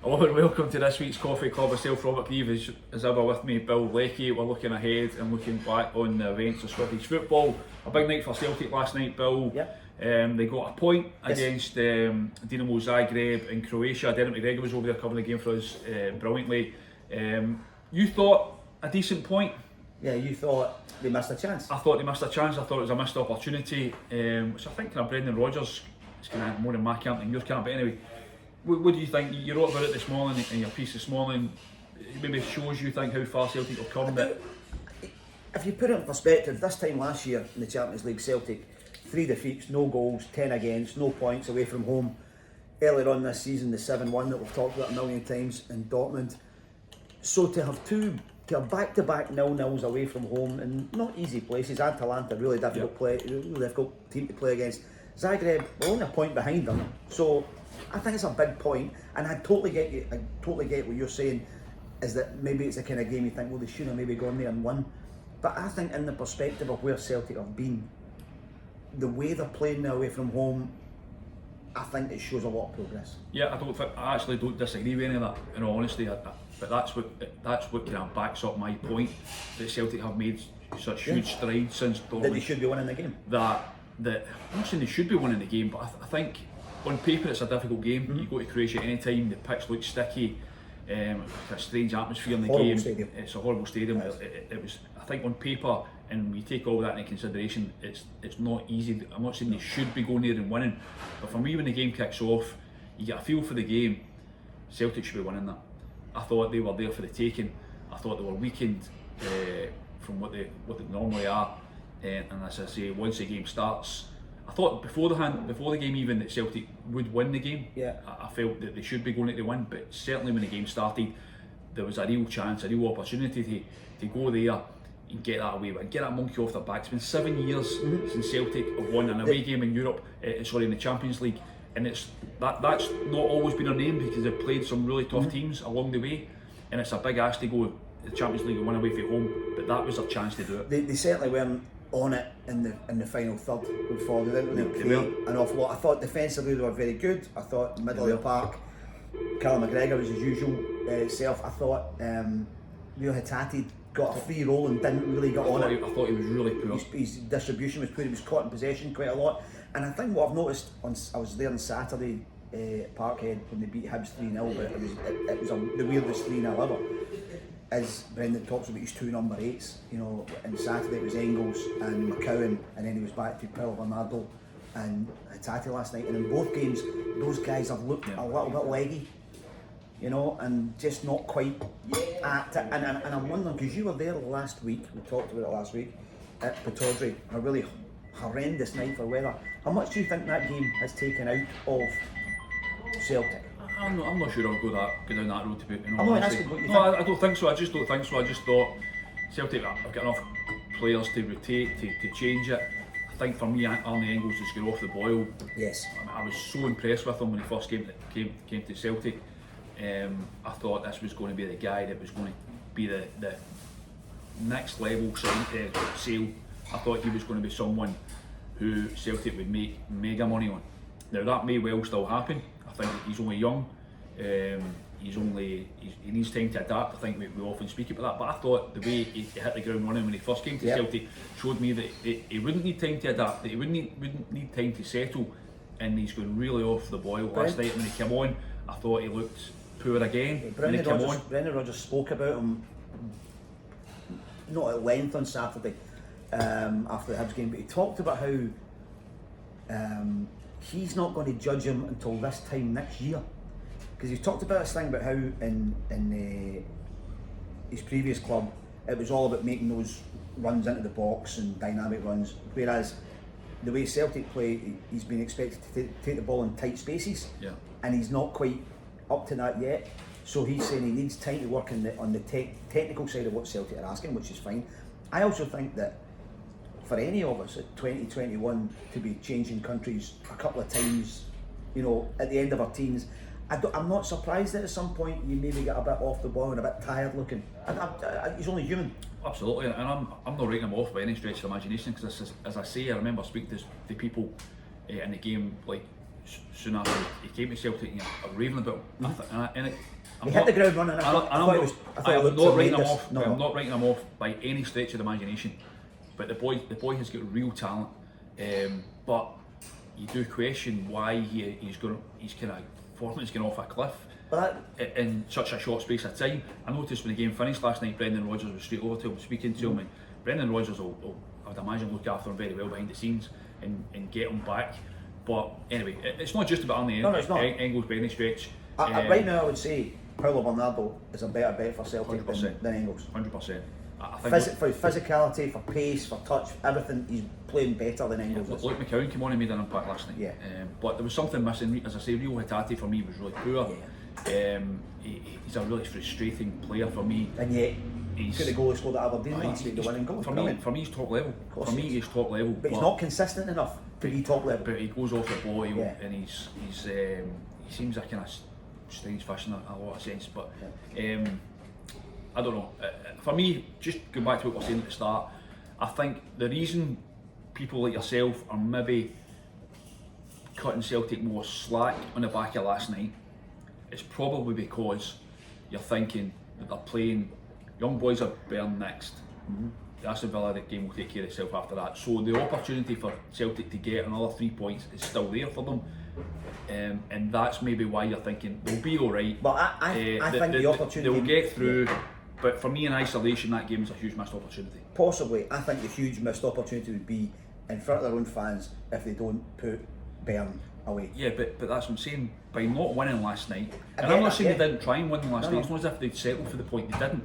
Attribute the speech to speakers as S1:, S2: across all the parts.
S1: Hello and welcome to this week's Coffee Club. Myself, Robert Grieve, as ever with me, Bill Leckie. We're looking ahead and looking back on the events of Scottish football. A big night for Celtic last night, Bill.
S2: Yep.
S1: They got a point against Dinamo Zagreg in Croatia. Dinamo Zagreg was over there covering the game for us brilliantly. You thought a decent point?
S2: Yeah, you thought they missed a chance.
S1: I thought they missed a chance. I thought it was a missed opportunity, which I think Brendan Rodgers is kind of more in my camp than your camp. But anyway, what do you think? You wrote about it this morning in your piece this morning. It maybe shows you think how far Celtic have come. But
S2: if you put it in perspective, this time last year in the Champions League, Celtic 3 defeats, no goals, 10 against, no points away from home. Earlier on this season, the 7-1 that we've talked about a million times in Dortmund. So to have back-to-back 0-0s away from home in not easy places. Atalanta, really difficult team to play against. Zagreb, we're only a point behind them, so I think it's a big point, and I totally get you. I totally get what you're saying. Is that maybe it's the kind of game you think, well, they should have maybe gone there and won. But I think in the perspective of where Celtic have been, the way they're playing now away from home, I think it shows a lot of progress.
S1: Yeah, I actually don't disagree with any of that, in all honesty. But that's what kind of backs up my point, that Celtic have made such huge strides since Dortmund.
S2: That they should be winning the game.
S1: That I'm not saying they should be winning the game, but I think on paper it's a difficult game. You go to Croatia any time, the pitch looks sticky, a strange atmosphere in the
S2: horrible
S1: game.
S2: Stadium.
S1: It's a horrible stadium. It was, I think, on paper, and we take all that into consideration, it's not easy. I'm not saying they should be going there and winning, but for me, when the game kicks off, you get a feel for the game. Celtic should be winning that. I thought they were there for the taking. I thought they were weakened from what they normally are, and as I say, once the game starts, I thought before the game even that Celtic would win the game.
S2: Yeah.
S1: I felt that they should be going to win, but certainly when the game started, there was a real chance, a real opportunity to go there and get that away, but get that monkey off their back. It's been 7 years since Celtic have won an away game in Europe, in the Champions League, and that's not always been their name, because they've played some really tough teams along the way, and it's a big ask to go the Champions League and win away from home, but that was their chance to do it.
S2: They certainly weren't on it in the final third before. They didn't really play an awful lot. I thought defensively they were very good. I thought middle of the park, Callum McGregor was his usual self. I thought Reo Hatate got a free roll and didn't really get on it.
S1: I thought he was really poor.
S2: His distribution was poor. He was caught in possession quite a lot. And I think what I've noticed, I was there on Saturday at Parkhead when they beat Hibs 3-0, but it was the weirdest 3-0 ever. As Brendan talks about his 2 number 8s, you know, and Saturday it was Engels and McCowan, and then he was back to Paul Bernardo and Hatate last night. And in both games, those guys have looked a little bit leggy, you know, and just not quite at it. And I'm wondering, because you were there last week, we talked about it last week, at Pittodrie, a really horrendous night for weather. How much do you think that game has taken out of Celtic?
S1: I'm not sure I'll go down that road, to be
S2: I'm not asking what you think.
S1: I don't think so. I just don't think so. I just thought Celtic have got enough players to rotate, to change it. I think for me, Arnie Engels has got off the boil.
S2: Yes.
S1: I was so impressed with him when he first came to Celtic. I thought this was going to be the guy that was going to be the next level sale. I thought he was going to be someone who Celtic would make mega money on. Now that may well still happen. I think he's only young. He needs time to adapt. I think we often speak about that. But I thought the way he hit the ground running when he first came to Celtic showed me that he wouldn't need time to adapt. That he wouldn't need time to settle. And he's going really off the boil last night. When he came on, I thought he looked poor again.
S2: Brendan Rodgers spoke about him, not at length on Saturday after the Hibs game, but he talked about how he's not going to judge him until this time next year, because he talked about this thing about how in his previous club it was all about making those runs into the box and dynamic runs, whereas the way Celtic play, he's been expected to take the ball in tight spaces, and he's not quite up to that yet. So he's saying he needs time to work on the technical side of what Celtic are asking, which is fine. I also think that for any of us at 2021 to be changing countries a couple of times, you know, at the end of our teens, I'm not surprised that at some point you maybe get a bit off the ball and a bit tired looking. He's only human.
S1: Absolutely, and I'm not writing him off by any stretch of the imagination, because as I say, I remember speaking to people in the game, like soon after he came to Celtic, and you're raving about him.
S2: He hit the ground running.
S1: I'm not writing him off. No. I'm not writing him off by any stretch of the imagination. But the boy has got real talent. But you do question why he's kind of performance going off a cliff in such a short space of time. I noticed when the game finished last night, Brendan Rodgers was straight over to him, speaking to him, and Brendan Rodgers will, I'd imagine, look after him very well behind the scenes and get him back. But anyway, it's not just about Arnie Engels by any stretch.
S2: Right now, I would say Paulo Bernardo is a better bet for Celtic than Engels.
S1: 100%.
S2: For physicality, for pace, for touch, everything, he's playing better than Engels.
S1: Luke McCowan came on and made an impact last night.
S2: Yeah.
S1: But there was something missing. As I say, Reo Hatate for me was really poor.
S2: Yeah.
S1: He's a really frustrating player for me.
S2: And yet, he's got the goal he scored at Aberdeen last week, the winning goal.
S1: For me, he's top level. For me, he's top level.
S2: But he's not consistent enough to be top level.
S1: But he goes off the ball, and he seems a kind of strange fashion in a lot of sense. But I don't know. For me, just going back to what we were saying at the start, I think the reason people like yourself are maybe cutting Celtic more slack on the back of last night is probably because you're thinking that they're playing, young boys are Bern next. The Aston Villa game will take care of itself after that. So the opportunity for Celtic to get another 3 points is still there for them. And that's maybe why you're thinking they'll be alright.
S2: But I think the opportunity,
S1: they'll get through. But for me, in isolation, that game is a huge missed opportunity.
S2: Possibly, I think the huge missed opportunity would be in front of their own fans if they don't put Bern away.
S1: Yeah, but that's what I'm saying. By not winning last night, and I'm not saying they didn't try and win last night. It's not as if they'd settled for the point. They didn't.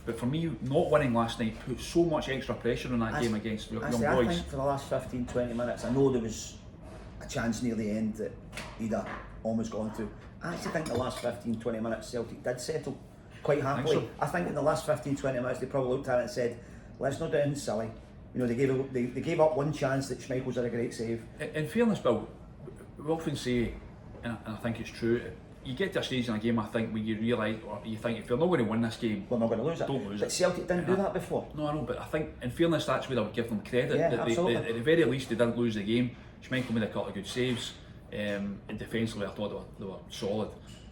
S1: But for me, not winning last night put so much extra pressure on that game against young boys.
S2: I think for the last 15-20 minutes, I know there was a chance near the end that he'd almost gone to. I actually think the last 15-20 minutes Celtic did settle quite happily. I think in the last 15-20 minutes they probably looked at it and said, let's not do anything silly. You know, they gave up one chance that Schmeichel's had a great save.
S1: In fairness, Bill, we often say, and I think it's true, you get to a stage in a game, I think, where you realise, or you think, if you're not going to win this game,
S2: we're not going to lose it.
S1: Don't lose it.
S2: But Celtic didn't do that before.
S1: No, I know, but I think, in fairness, that's where I would give them credit.
S2: Yeah,
S1: that
S2: absolutely.
S1: at the very least, they didn't lose the game. Schmeichel made a couple of good saves, and defensively, I thought they were solid.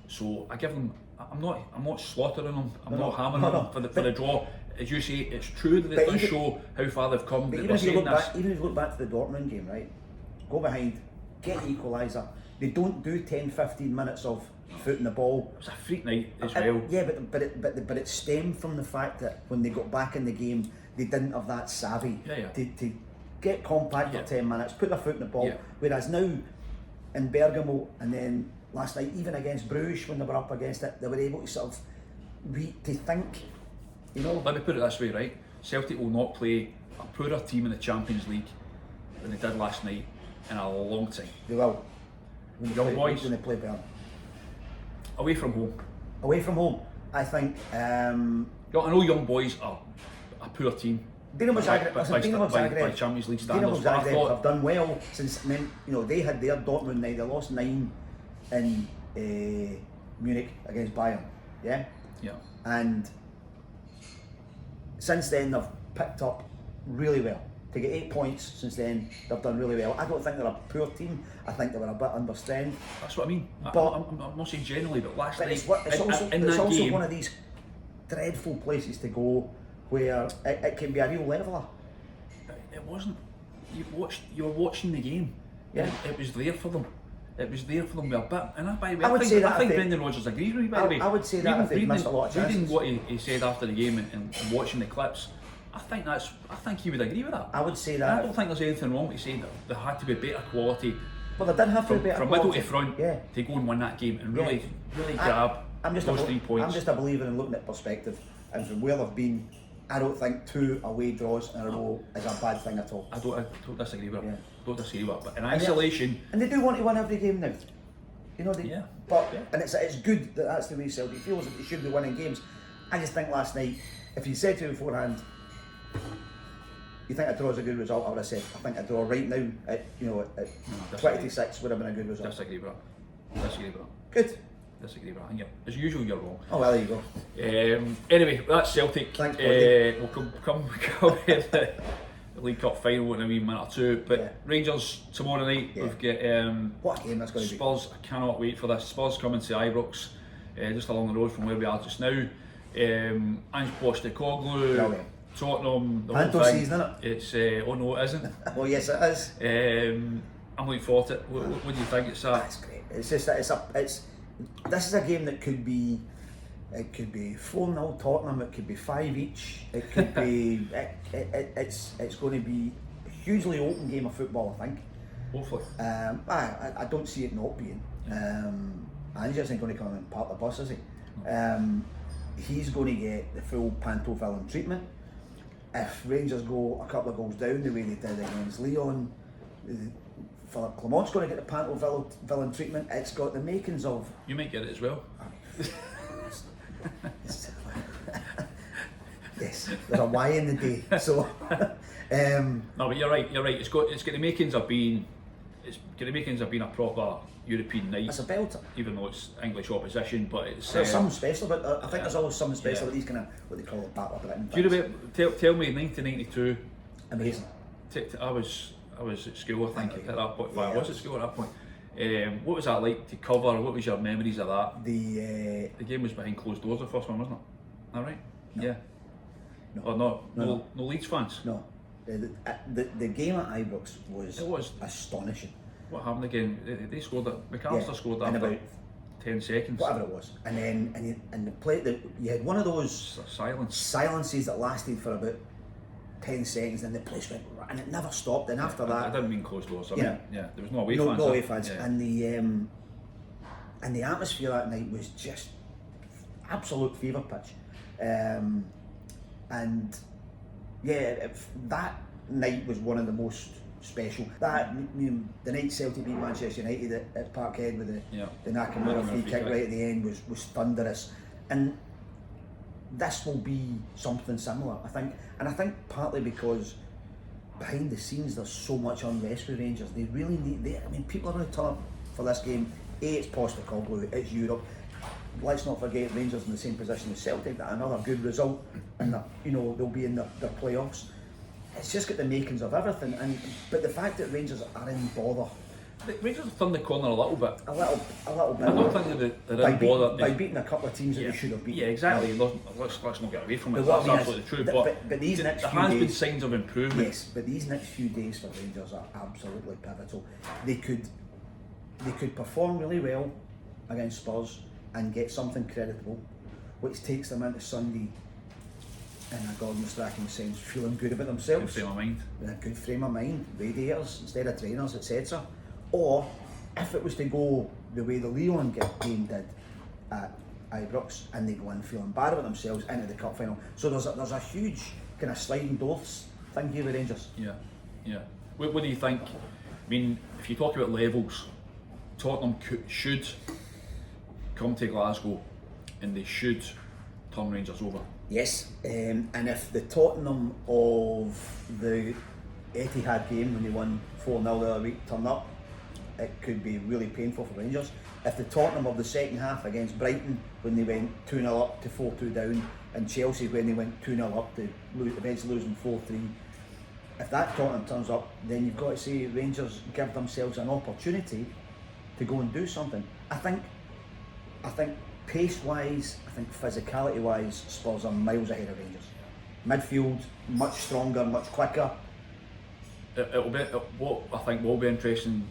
S1: So I give them. I'm not slaughtering them. I'm not hammering them for the draw. As you say, it's true that it does show how far they've come.
S2: But even if you look back to the Dortmund game, right? Go behind, get the equaliser. They don't do 10-15 minutes of foot in the ball.
S1: It's a freak night as well.
S2: Yeah, but it stemmed from the fact that when they got back in the game, they didn't have that savvy to get compact for 10 minutes, put their foot in the ball. Whereas now in Bergamo and then last night, even against Bruges when they were up against it, they were able to sort of to think. You know.
S1: Let me put it this way, right? Celtic will not play a poorer team in the Champions League than they did last night in a long time.
S2: They will.
S1: Young boys
S2: when they play Bern.
S1: Away from home.
S2: Away from home, I think.
S1: I know young boys are a poor team.
S2: Dinamo Zagreb
S1: by Champions League standards.
S2: Dinamo Zagreb have done well since they had their Dortmund night. They lost 9 in Munich against Bayern. Yeah. And since then they've picked up really well. To get 8 points since then, they've done really well. I don't think they're a poor team. I think they were a bit understrength.
S1: That's what I mean.
S2: But
S1: I'm not saying generally, but last night
S2: it's also one of these dreadful places to go where it can be a real leveller.
S1: It wasn't. You were watching the game.
S2: Yeah.
S1: It was there for them. It was there for them with a bit. And I think Brendan Rodgers agrees with me, by the way.
S2: I would say that if they've missed a lot of chances.
S1: Reading what he said after the game and watching the clips, I think he would agree with that.
S2: I would say that.
S1: And I don't think there's anything wrong with saying that there had to be better quality.
S2: Well, there did have to be better
S1: from
S2: quality.
S1: middle to front to go and win that game and really grab those 3 points.
S2: I'm just a believer in looking at perspective, and from where they've been, I don't think 2 away draws in a row is a bad thing at all.
S1: I don't disagree with it. I don't disagree with it. But in isolation,
S2: and they do want to win every game now. You know, and it's good that that's the way Celtic feels, that they should be winning games. I just think last night, if you said to me beforehand, you think a draw is a good result, I would have said, I think a draw right now at 26 would have been a good result.
S1: Disagree with that.
S2: Good.
S1: Disagree with that. Yeah, as usual, you're wrong.
S2: Oh well, there you go.
S1: Anyway, that's Celtic.
S2: Thanks,
S1: we'll come League Cup final in a wee minute or two. But Rangers tomorrow night, we've got
S2: what a game that's going to be.
S1: Spurs. I cannot wait for this. Spurs coming to Ibrox, just along the road from where we are just now. Ange Postecoglou, Tottenham, the whole thing.
S2: Season, isn't it?
S1: It's oh no, it isn't.
S2: Oh yes, it is.
S1: I'm looking forward to it. What do you think? It's
S2: That's great. It's just that this is a game that could be. It could be 4-0 Tottenham. It could be 5 each. It could be. It's going to be a hugely open game of football, I think.
S1: Hopefully.
S2: I don't see it not being. Ange isn't going to come and park the bus, is he? He's going to get the full Panto villain treatment. If Rangers go a couple of goals down the way they did against Lyon, Philippe Clement's going to get the Panto villain treatment. It's got the makings of.
S1: You might get it as well.
S2: Yes, there's a Y in the day. So
S1: no, but you're right. It's got the makings of being a proper European night.
S2: It's a belter,
S1: even though it's English opposition. But it's
S2: there's something special about. I think there's always something special about these kind of what they call a battle of Britain.
S1: Do you remember? Tell me, 1992.
S2: Amazing.
S1: I was at school, I think, at that point.
S2: Yeah,
S1: I was at school at that point. What was that like to cover? What was your memories of that? The game was behind closed doors, the first one, wasn't it? Is that right?
S2: No.
S1: Yeah.
S2: No.
S1: Or not? No Leeds fans?
S2: No. The game at Ibrox was astonishing.
S1: What happened again? They scored it. McAllister scored after about 10 seconds.
S2: Whatever it was. And then the play, you had one of those silences that lasted for about 10 seconds, and the place went, and it never stopped. And after that,
S1: I didn't mean closed doors. I mean, there was no away fans.
S2: No away fans.
S1: Yeah.
S2: And the atmosphere that night was just absolute fever pitch. That night was one of the most special. The night Celtic beat Manchester United at Parkhead with the Nakamura free kick right at the end was thunderous. And this will be something similar, I think. And I think partly because behind the scenes there's so much unrest with Rangers. They really need. People are going to turn up for this game. It's Postecoglou, it's Europe. Let's not forget Rangers in the same position as Celtic. That another good result, and they'll be in their playoffs. It's just got the makings of everything. But the fact that Rangers are in bother.
S1: Rangers have turned the corner a little bit.
S2: A little bit.
S1: I don't think they're in bother.
S2: By beating a couple of teams that they should have beaten.
S1: Yeah, exactly. Let's not get away from it. That's absolutely true.
S2: But these next
S1: there
S2: few
S1: has
S2: days,
S1: been signs of improvement.
S2: Yes, but these next few days for Rangers are absolutely pivotal. They could perform really well against Spurs and get something creditable, which takes them into Sunday in a Gordon Strachan sense, feeling good about themselves.
S1: Good frame of mind.
S2: In a good frame of mind, radiators instead of trainers, etc. Or if it was to go the way the Lyon game did at Ibrox, and they go in feeling bad about themselves into the cup final. So there's a huge kind of sliding doors thing here with Rangers.
S1: Yeah. What do you think? I mean, if you talk about levels, Tottenham should come to Glasgow and they should turn Rangers over.
S2: Yes, and if the Tottenham of the Etihad game when they won 4-0 the other week turn up, it could be really painful for Rangers. If the Tottenham of the second half against Brighton when they went 2-0 up to 4-2 down, and Chelsea when they went 2-0 up to eventually losing 4-3, if that Tottenham turns up, then you've got to say Rangers give themselves an opportunity to go and do something. I think pace-wise, I think physicality-wise, Spurs are miles ahead of Rangers. Midfield, much stronger, much quicker.
S1: What I think will be interesting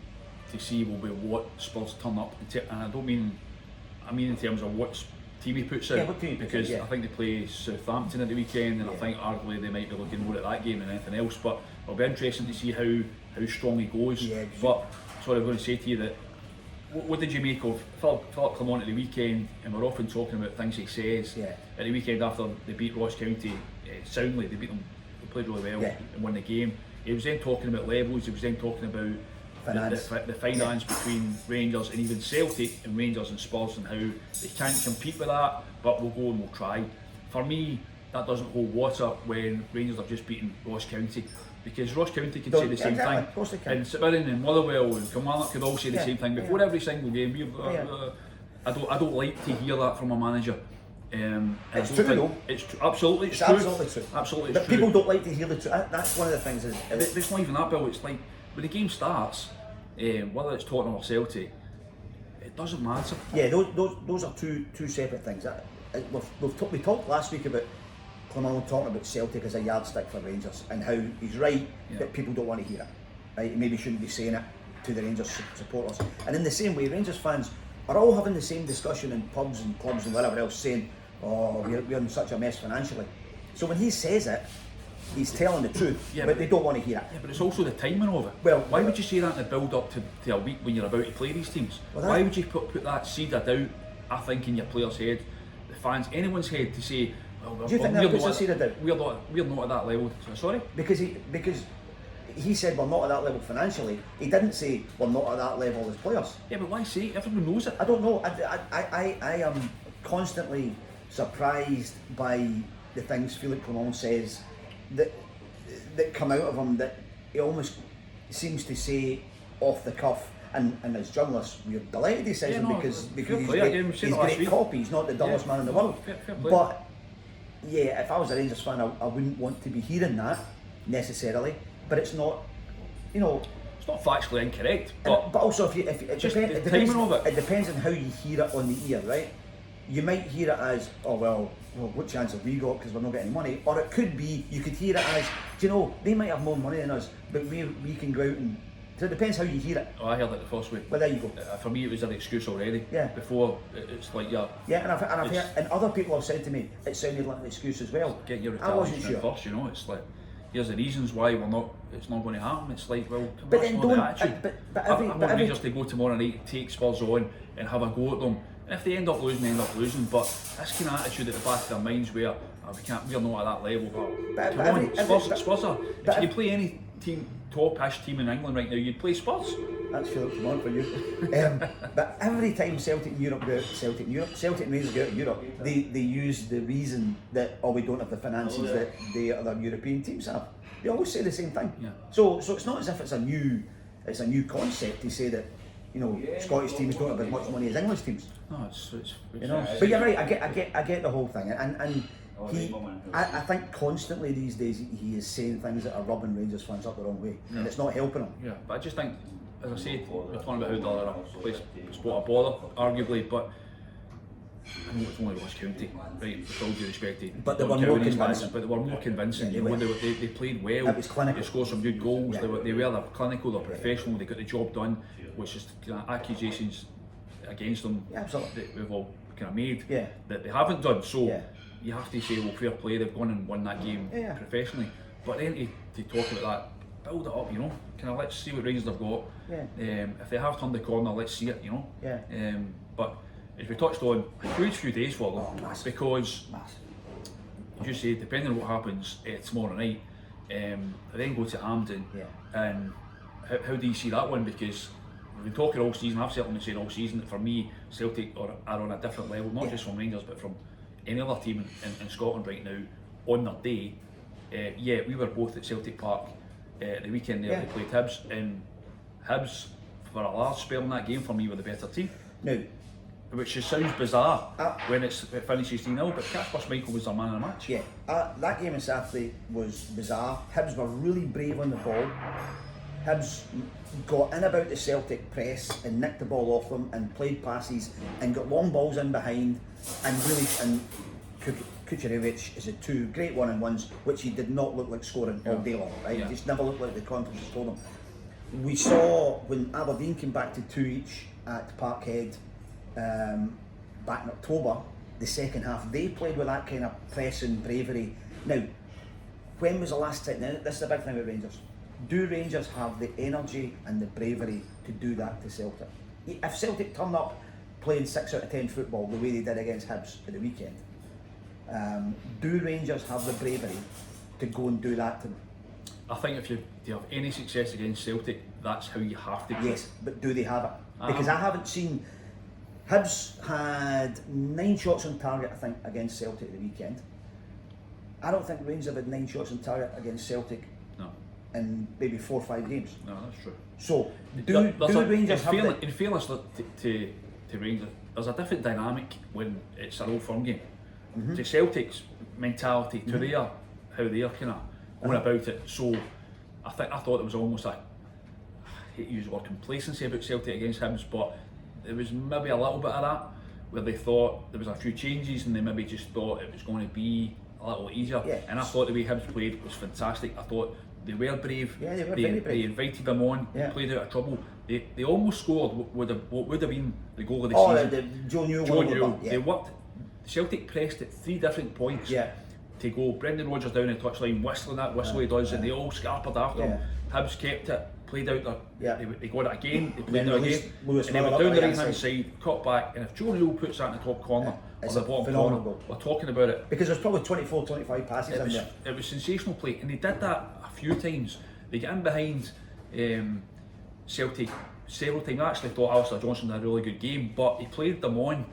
S1: to see will be what Spurs turn up, and I mean in terms of what team he puts out, because I think they play Southampton at the weekend, and I think arguably they might be looking more at that game than anything else. But it'll be interesting to see how strong he goes. But sorry, I'm going to say to you that. What did you make of Philippe Clement at the weekend? And we're often talking about things he says. At the weekend after they beat Ross County soundly, they beat them. They played really well and won the game. He was then talking about levels. He was then talking about the finance between Rangers and even Celtic and Rangers and Spurs, and how they can't compete with that, but we'll go and we'll try. For me, that doesn't hold water when Rangers have just beaten Ross County. Because Ross County could say the same thing, and St Mirren and Motherwell and Kilmarnock could all say the same thing before every single game. I don't like to hear that from a manager.
S2: It's true though.
S1: It's absolutely
S2: It's
S1: true.
S2: absolutely true.
S1: Absolutely
S2: But
S1: true.
S2: people don't like to hear the truth. That's one of the things.
S1: It's not even that, Bill. It's like when the game starts, whether it's Tottenham or Celtic, it doesn't matter.
S2: Yeah, those are two separate things. We talked last week about Clement talking about Celtic as a yardstick for Rangers and how he's right that people don't want to hear it. Right? He maybe shouldn't be saying it to the Rangers supporters. And in the same way, Rangers fans are all having the same discussion in pubs and clubs and wherever else, saying, "Oh, we're in such a mess financially." So when he says it, he's telling the truth, but they don't want to hear it.
S1: Yeah, but it's also the timing of it.
S2: Well,
S1: why would you say that in the build-up to a week when you're about to play these teams?
S2: Well,
S1: why would you put that seed of doubt, I think, in your players' head, the fans, anyone's head, to say, well,
S2: do you think that puts a seed of doubt?
S1: We're not at that level. Sorry?
S2: Because he said we're not at that level financially. He didn't say we're not at that level as players.
S1: Yeah, but why say it? Everyone knows it.
S2: I don't know. I am constantly surprised by the things Philippe Clement says that come out of him, that he almost seems to say off the cuff. And as journalists, we're delighted he says them because he's great copy. He's not the dullest man in the world.
S1: Fair
S2: but yeah, if I was a Rangers fan, I wouldn't want to be hearing that necessarily. But it's not,
S1: it's not factually incorrect. But
S2: also, if it depends on how you hear it on the ear, right? You might hear it as, oh well, what chance have we got because we're not getting any money? Or it could be, you could hear it as, they might have more money than us, but we can go out and. So it depends how you hear it.
S1: Oh, I heard it the first week.
S2: Well, there you go.
S1: For me, it was an excuse already.
S2: Yeah.
S1: Before, it's like,
S2: yeah. And I've heard, and other people have said to me, it sounded like an excuse as well.
S1: Get your
S2: I wasn't
S1: retaliation
S2: sure.
S1: first, it's like, here's the reasons why it's not going to happen. It's like, well,
S2: but
S1: that's
S2: then
S1: not the attitude. I want
S2: every
S1: Rangers to go tomorrow night, take Spurs on and have a go at them. And if they end up losing, they end up losing. But this kind of attitude at the back of their minds where we're not at that level. But come on, Spurs are. If you play any team, top-ish team in England right now, you'd play Spurs.
S2: That's Philippe Clement for you. But every time Celtic and Rangers go out of Europe, they use the reason that we don't have the finances that the other European teams have. They always say the same thing.
S1: Yeah.
S2: So it's not as if it's a new concept to say that Scottish teams don't have as much money as English teams.
S1: No, it's
S2: But you're right. I get the whole thing, and I think constantly these days he is saying things that are rubbing Rangers fans up the wrong way, and it's not helping them.
S1: Yeah, but I just think, as I said, we're talking about how the other place sport a bother, arguably, but I know it's only Ross County, right? With all due respect to
S2: but they were more convincing.
S1: But they were more convincing. They played well.
S2: It was clinical.
S1: They scored some good goals. Yeah. They were clinical. They're professional. They got the job done, which is accusations against them that we've all kind of made that they haven't done. So you have to say, well, fair play. They've gone and won that game professionally. But then to talk about that, build it up, kind of let's see what Rangers have got. If they have turned the corner, let's see it, But as we touched on, a huge few days for them because, as you say, depending on what happens tomorrow night, they then go to Hampden. And how do you see that one? Because we've been talking all season, I've certainly been saying all season that for me, Celtic are on a different level, not just from Rangers, but from any other team in Scotland right now on their day. We were both at Celtic Park the weekend there. They played Hibs, and Hibs for a large spell in that game for me were the better team.
S2: Now,
S1: which just sounds bizarre when it finishes 3-0, but Kasper Schmeichel was their man of the match.
S2: Yeah, that game on Saturday was bizarre. Hibs were really brave on the ball. Hibs got in about the Celtic press and nicked the ball off them and played passes and got long balls in behind and Kucherevich is had two great one-on-ones which he did not look like scoring all day long, right? He just never looked like the confidence told him. We saw when Aberdeen came back to 2 each at Parkhead back in October, the second half, they played with that kind of press and bravery. Now, when was the last time, now this is the big thing about Rangers, do Rangers have the energy and the bravery to do that to Celtic? If Celtic turn up playing 6 out of 10 football the way they did against Hibs at the weekend, do Rangers have the bravery to go and do that to them?
S1: I think if you have any success against Celtic, that's how you have to play.
S2: Yes, but do they have it? Because I haven't seen. Hibs had 9 shots on target, I think, against Celtic at the weekend. I don't think Rangers have had 9 shots on target against Celtic in maybe 4 or 5 games.
S1: No, that's true.
S2: So, do Rangers have the...
S1: In fairness to Rangers, there's a different dynamic when it's an Old Firm game. to Celtic's mentality, to their how they're kind of going about it. So I thought there was almost I hate to use the word complacency about Celtic against Hibs, but there was maybe a little bit of that where they thought there was a few changes and they maybe just thought it was going to be a little easier.
S2: Yeah.
S1: And I thought the way Hibs played was fantastic. I thought they were brave.
S2: Yeah, they were very brave.
S1: They invited them on.
S2: Yeah.
S1: They played out of trouble. They almost scored what would have been the goal of the
S2: Oh,
S1: season.
S2: Joe Newell.
S1: They worked. Celtic pressed at 3 different points.
S2: Yeah.
S1: To go, Brendan Rodgers down the touchline, whistling that whistle he does, and they all scarpered after him. Hibs kept it, played out they got it again, they played it again, and they were down the right hand side, cut back, and if Joe Newell puts that in the top corner, or the bottom corner, we're talking about it.
S2: Because there's probably 24, 25 passes in there.
S1: It was sensational play, and they did that a few times. They get in behind Celtic several times. I actually thought Alistair Johnson had a really good game, but he played them on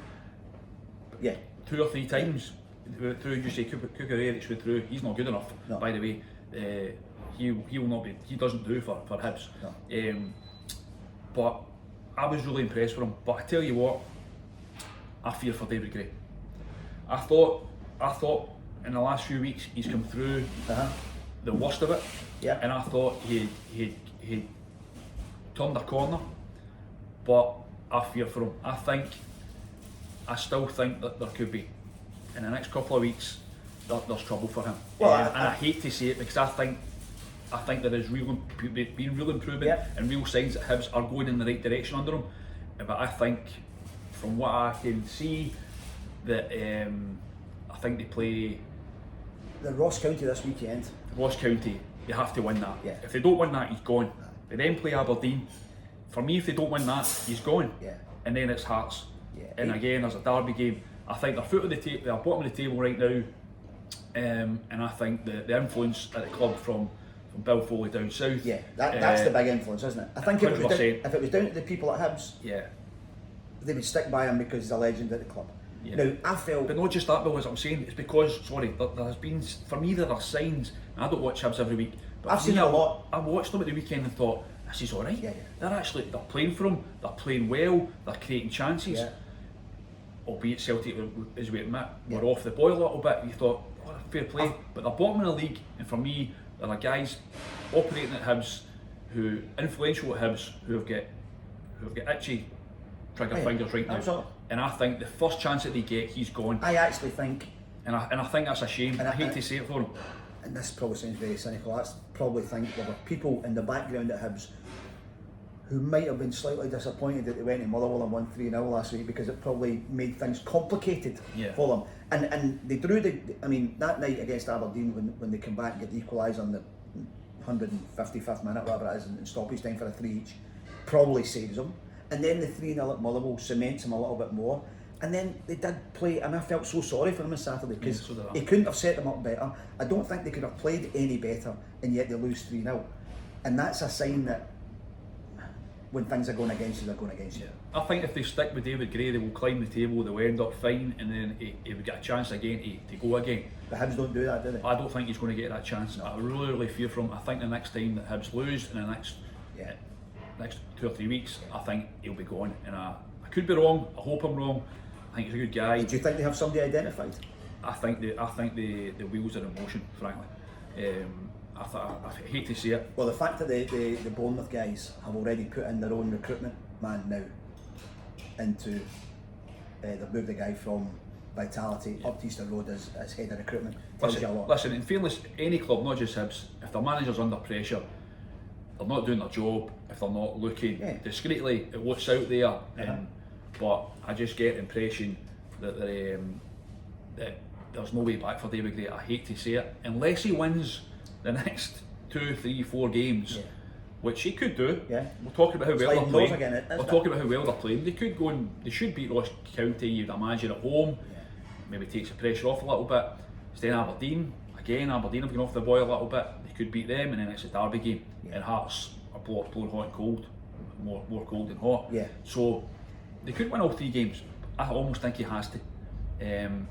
S1: 2 or 3 times. Through, you say Kukurevich went through. He's not good enough, by the way. He will not be. He doesn't do for Hibs.
S2: No.
S1: But I was really impressed with him. But I tell you what, I fear for David Gray. I thought in the last few weeks he's come through the worst of it.
S2: Yeah.
S1: And I thought he turned a corner. But I fear for him. I still think that there could be, in the next couple of weeks, there's trouble for him.
S2: Well,
S1: and I hate to say it because I think there is been real improvement and real signs that Hibs are going in the right direction under him. But I think, from what I can see, that I think they play
S2: the Ross County this weekend.
S1: Ross County, they have to win that.
S2: Yeah.
S1: If they don't win that, he's gone. They then play Aberdeen. For me, if they don't win that, he's gone.
S2: Yeah.
S1: And then it's Hearts.
S2: Yeah.
S1: And again, there's a derby game. I think they're foot of the table, they're bottom of the table right now, and I think the influence at the club from Bill Foley down south.
S2: Yeah, that's the big influence, isn't it? I think if it was down to the people at Hibs, they would stick by him because he's a legend at the club. Yeah. Now, I felt...
S1: But not just that, Bill, as I'm saying, it's because, there has been, for me, there are signs, and I don't watch Hibs every week, but
S2: I've seen a lot.
S1: I watched them at the weekend and thought, this is alright.
S2: Yeah.
S1: They're playing for him, they're playing well, they're creating chances.
S2: Yeah.
S1: Albeit Celtic, as we admit, were off the boil a little bit. You thought, fair play, but they're bottom of the league, and for me, there are guys operating at Hibs who influential at Hibs who have got itchy trigger fingers right now.
S2: Absolutely.
S1: And I think the first chance that they get, he's gone.
S2: I actually think,
S1: and I think that's a shame. And I hate to say it for him.
S2: And this probably sounds very cynical. I probably think there were people in the background at Hibs who might have been slightly disappointed that they went to Motherwell and won 3-0 last week because it probably made things complicated for them. And they drew that night against Aberdeen when they come back and get the equaliser on the 155th minute, whatever it is, and stoppage time for a 3 each, probably saves them. And then the 3-0 at Motherwell cements them a little bit more. And then they did play, and I felt so sorry for them on Saturday because he couldn't have set them up better. I don't think they could have played any better, and yet they lose 3-0. And that's a sign that when things are going against you, they're going against you.
S1: I think if they stick with David Gray, they will climb the table, they will end up fine, and then he would get a chance again to go again.
S2: The Hibs don't do that, do they?
S1: I don't think he's going to get that chance. No. I really fear for him. I think the next time that Hibs lose in the next 2 or 3 weeks, I think he'll be gone. And I could be wrong. I hope I'm wrong. I think he's a good guy.
S2: Do you think they have somebody identified?
S1: I think the wheels are in motion, frankly. I hate to say it.
S2: Well, the fact that the Bournemouth guys have already put in their own recruitment man now into they've moved the guy from Vitality up to Easter Road as head of recruitment. Tells you a lot.
S1: Listen, in fairness, any club, not just Hibs, if their manager's under pressure, they're not doing their job, if they're not looking discreetly at what's out there. But I just get the impression that there's no way back for David Gray. I hate to say it, unless he wins the next 2, 3, 4 games, which he could do. We're talking about how well they're playing. We're talking about how well they're playing. They could go and they should beat Ross County, you'd imagine, at home. Maybe takes the pressure off a little bit. It's then Aberdeen. Again, Aberdeen have gone off the boil a little bit. They could beat them, and then it's a derby game. And Hearts are blowing hot and cold, more cold than hot. So they could win all 3 games. I almost think he has to.
S2: And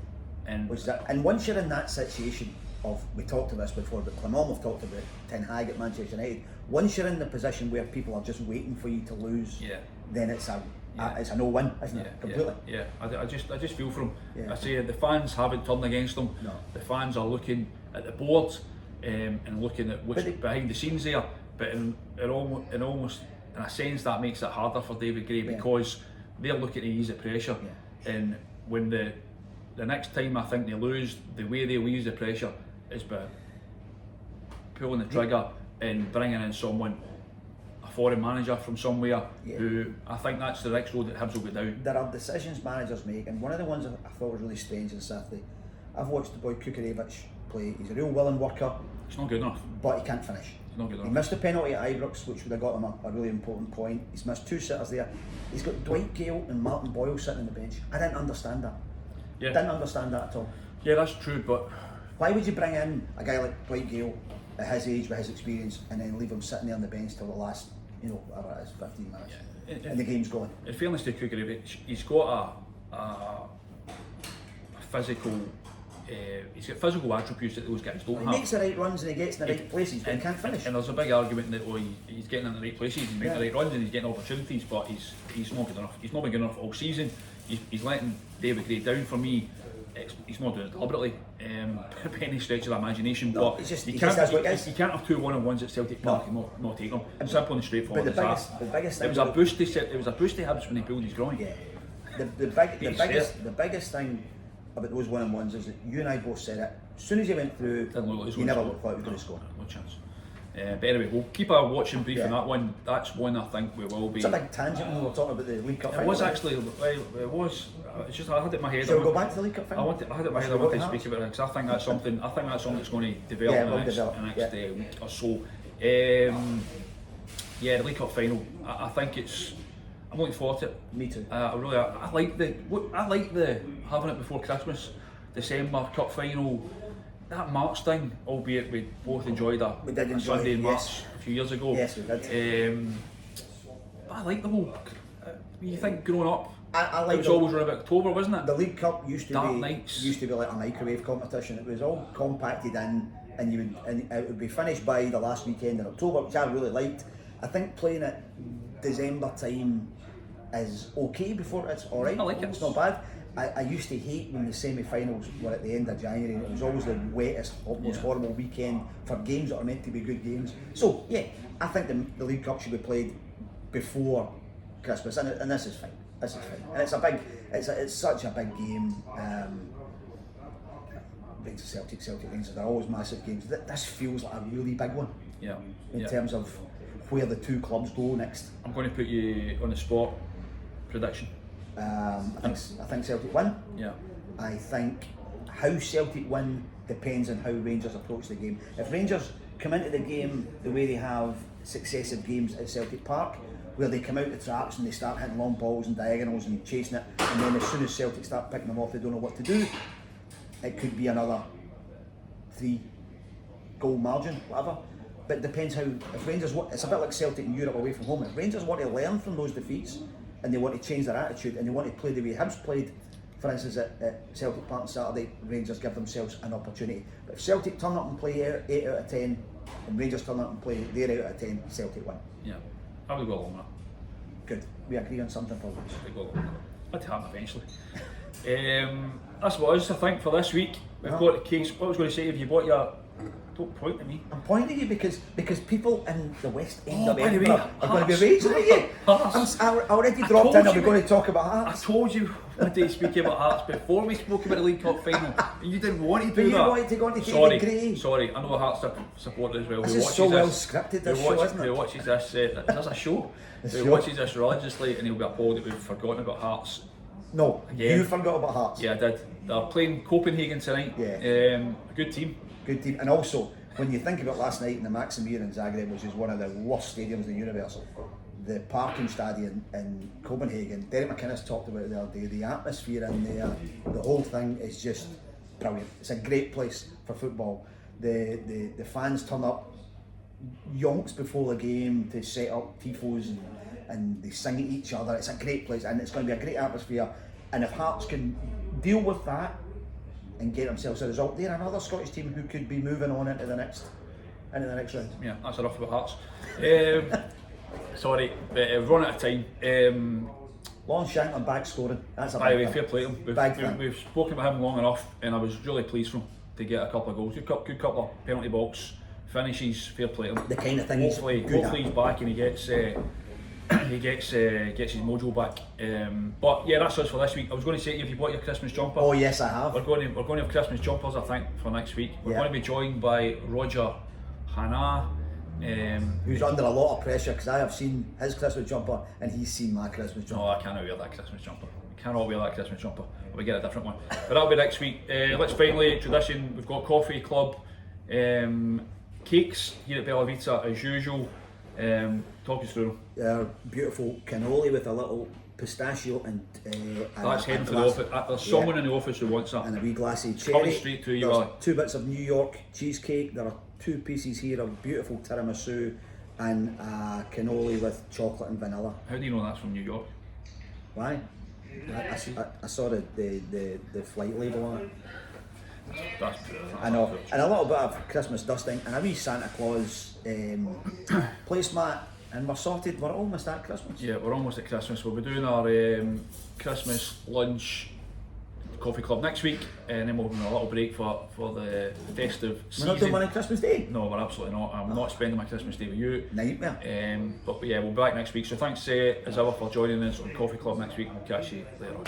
S2: once you're in that situation of, we talked about this before, but Clement, we've talked about Ten Hag at Manchester United. Once you're in the position where people are just waiting for you to lose, then it's out. it's a no-win, isn't it? Completely.
S1: Yeah. I just feel for him.
S2: Yeah.
S1: I say the fans haven't turned against him.
S2: No.
S1: The fans are looking at the board and looking at what's behind the scenes there. But in a sense that makes it harder for David Gray because they're looking to ease the pressure.
S2: Yeah.
S1: And when the next time I think they lose, the way they ease the pressure is by pulling the trigger and bringing in someone, a foreign manager from somewhere, who I think that's the next road that Hibs will go down.
S2: There are decisions managers make, and one of the ones I thought was really strange on Saturday, I've watched the boy Kukarevich play. He's a real willing worker.
S1: It's not good enough.
S2: But he can't finish.
S1: It's not good enough.
S2: He missed a penalty at Ibrox, which would have got him a really important point. He's missed 2 sitters there. He's got Dwight Gale and Martin Boyle sitting on the bench. I didn't understand that.
S1: Yeah.
S2: Didn't understand that at all.
S1: Yeah, that's true, but
S2: why would you bring in a guy like Dwight Gale at his age with his experience and then leave him sitting there on the bench till the last, whatever it is, 15 minutes, and the game's going?
S1: In fairness to Kukarevich, he's got a physical. He's got physical attributes that those guys don't have.
S2: He makes the right runs and he gets in the right places, but he can't finish.
S1: And there's a big argument that he's getting in the right places, he's making the right runs and he's getting opportunities, but he's not good enough. He's not been good enough all season. He's letting David Gray down for me. He's not doing it deliberately, by any stretch of the imagination.
S2: No,
S1: but
S2: he can't
S1: have 2 1-on-1s at Celtic Park and not take them. Simple and straightforward.
S2: But the biggest thing
S1: it was a boost to Hibs when he pulled his groin.
S2: Yeah. The biggest thing about those 1-on-1s is that you and I both said it. As soon as he went through, he never looked like he was going to score.
S1: No chance. But anyway, we'll keep a watching brief on that one. That's one I think we will be.
S2: It's a big tangent when we were talking about the League Cup final.
S1: It was actually, it was. It's just I had it in my head.
S2: Shall we go back to the League Cup final?
S1: I had it in my head. I want to speak about it because I think that's something. That's going to develop in the next week or so. The League Cup final. I think it's. I'm looking forward to it.
S2: Me too.
S1: I like the having it before Christmas, December Cup final. That March thing, albeit we both enjoyed a Sunday in March a few years ago.
S2: Yes, we did.
S1: I like the whole. You think growing up,
S2: I like
S1: it was always around October, wasn't it?
S2: The League Cup used to
S1: be
S2: like a microwave competition. It was all compacted in, and it would be finished by the last weekend in October, which I really liked. I think playing at December time is okay before it's alright.
S1: I like it.
S2: It's not bad. I used to hate when the semi-finals were at the end of January. It was always the wettest, most horrible weekend for games that are meant to be good games. So yeah, I think the League Cup should be played before Christmas, and this is fine. This is fine, and it's such a big game. Rangers Celtic Rangers, they're always massive games. This feels like a really big one.
S1: Yeah.
S2: In terms of where the two clubs go next.
S1: I'm going to put you on the spot. Prediction.
S2: I think Celtic win.
S1: Yeah.
S2: I think how Celtic win depends on how Rangers approach the game. If Rangers come into the game the way they have successive games at Celtic Park, where they come out the traps and they start hitting long balls and diagonals and chasing it, and then as soon as Celtic start picking them off, they don't know what to do, it could be another 3-goal margin, whatever. But it depends how, if Rangers, it's a bit like Celtic in Europe away from home. If Rangers want to learn from those defeats and they want to change their attitude and they want to play the way Hibs played, for instance at Celtic Park on Saturday, Rangers give themselves an opportunity. But if Celtic turn up and play 8 out of 10 and Rangers turn up and play their 8 out of 10, Celtic win.
S1: Yeah, I would go along with that.
S2: Good, we agree on something for once.
S1: I would go along with that. That'd happen eventually. That's what it is, I think, for this week. We've got the case. What I was going to say, have you bought your... Don't point at me.
S2: I'm pointing at you because people in the West End
S1: of Edinburgh
S2: are going to be raging at you. I already dropped in, we're going to talk about Hearts.
S1: I told you one day speaking about Hearts before we spoke about the League Cup final. And you didn't want to do that.
S2: You wanted to go into David Gray.
S1: Sorry, I know a Hearts supporter as well.
S2: This is so well scripted, this show, isn't it?
S1: Who watches this, there's a show. Who watches this religiously and he'll be appalled that we've forgotten about Hearts.
S2: No, you forgot about Hearts.
S1: Yeah, I did. They're playing Copenhagen tonight.
S2: Yeah.
S1: Good team.
S2: Good team. And also, when you think about last night in the Maximir in Zagreb, which is one of the worst stadiums in the universe, the parking stadium in Copenhagen, Derek McInnes talked about it the other day, the atmosphere in there, the whole thing is just brilliant. It's a great place for football. The fans turn up yonks before the game to set up tifos and they sing at each other. It's a great place and it's going to be a great atmosphere. And if Hearts can deal with that and get themselves a result, they're another Scottish team who could be moving on into the next round.
S1: Yeah, that's enough about Hearts. Sorry, but we've run out of time.
S2: Longshank back scoring. That's a
S1: By the way,
S2: big
S1: fair
S2: thing.
S1: play to him.
S2: Big thing.
S1: We've spoken about him long enough, and I was really pleased for him to get a couple of goals. Good couple of penalty box finishes. Fair play to him.
S2: The kind of thing
S1: Hopefully
S2: hopefully
S1: he's back and he gets gets his mojo back. But yeah, that's us for this week. I was going to say to you, if you bought your Christmas jumper.
S2: Oh yes, I have.
S1: We're going to have Christmas jumpers, I think, for next week. We're going to be joined by Roger Hannah.
S2: Who's under a lot of pressure because I have seen his Christmas jumper and he's seen my Christmas jumper.
S1: No, I cannot wear that Christmas jumper. I cannot wear that Christmas jumper. We get a different one. But that'll be next week. Let's finally, tradition, we've got coffee club, cakes here at Bella Vita as usual. Talk us through them.
S2: Beautiful cannoli with a little pistachio and
S1: that's heading for the office. There's someone in the office who wants that.
S2: And a wee glassy cherry.
S1: Coming straight to you.
S2: There's 2 bits of New York cheesecake. There are 2 pieces here of beautiful tiramisu and cannoli with chocolate and vanilla.
S1: How do you know that's from New York?
S2: Why? I saw the flight label on it.
S1: That's
S2: I know. And a little bit of Christmas dusting and a wee Santa Claus placemat, and we're sorted. We're almost at Christmas.
S1: Yeah, we're almost at Christmas. We'll be doing our Christmas lunch coffee club next week, and then we'll have a little break for the festive season.
S2: We're not doing one on Christmas Day?
S1: No, we're absolutely not. I'm not spending my Christmas Day with you.
S2: Nightmare.
S1: But yeah, we'll be back next week. So thanks as ever for joining us on Coffee Club next week. We'll catch you later on.